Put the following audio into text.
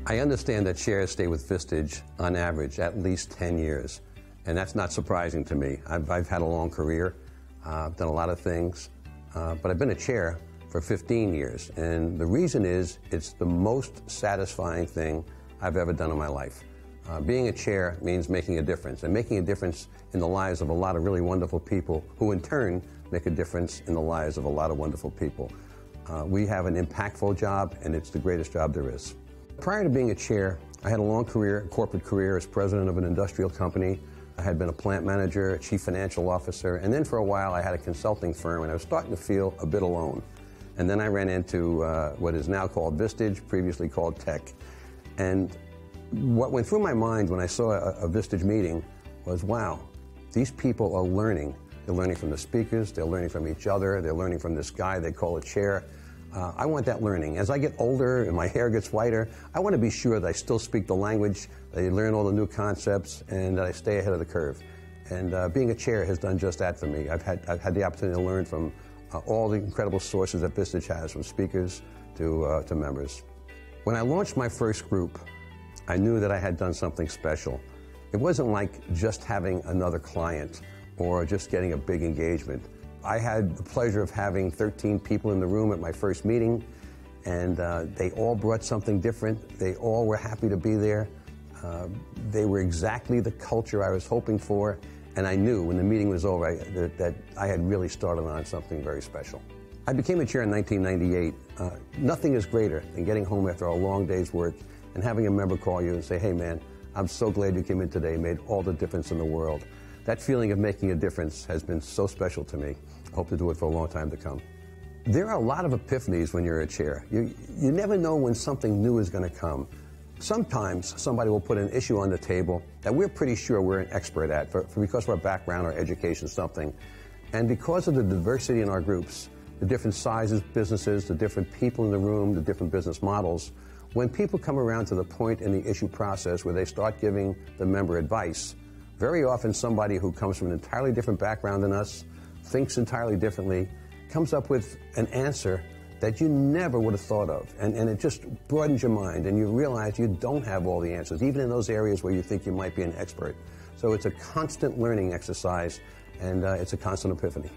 I understand that chairs stay with Vistage on average at least 10 years, and that's not surprising to me. I've had a long career, I've done a lot of things, but I've been a chair for 15 years, and the reason is it's the most satisfying thing I've ever done in my life. Being a chair means making a difference, and making a difference in the lives of a lot of really wonderful people who in turn make a difference in the lives of a lot of wonderful people. We have an impactful job, and it's the greatest job there is. Prior to being a chair, I had a long career, corporate career as president of an industrial company. I had been a plant manager, a chief financial officer, and then for a while I had a consulting firm, and I was starting to feel a bit alone. And then I ran into what is now called Vistage, previously called Tech. And what went through my mind when I saw a Vistage meeting was, wow, these people are learning. They're learning from the speakers, they're learning from each other, they're learning from this guy they call a chair. I want that learning. As I get older and my hair gets whiter, I want to be sure that I still speak the language, that I learn all the new concepts, and that I stay ahead of the curve. And being a chair has done just that for me. I've had the opportunity to learn from all the incredible sources that Vistage has, from speakers to members. When I launched my first group, I knew that I had done something special. It wasn't like just having another client or just getting a big engagement. I had the pleasure of having 13 people in the room at my first meeting, and they all brought something different. They all were happy to be there. They were exactly the culture I was hoping for, and I knew when the meeting was over that I had really started on something very special. I became a chair in 1998. Nothing is greater than getting home after a long day's work and having a member call you and say, hey man, I'm so glad you came in today, it made all the difference in the world. That feeling of making a difference has been so special to me. I hope to do it for a long time to come. There are a lot of epiphanies when you're a chair. You never know when something new is going to come. Sometimes somebody will put an issue on the table that we're pretty sure we're an expert at because of our background or education, something. And because of the diversity in our groups, the different sizes, businesses, the different people in the room, the different business models, when people come around to the point in the issue process where they start giving the member advice, very often somebody who comes from an entirely different background than us, thinks entirely differently, comes up with an answer that you never would have thought of. And it just broadens your mind, and you realize you don't have all the answers, even in those areas where you think you might be an expert. So it's a constant learning exercise, and it's a constant epiphany.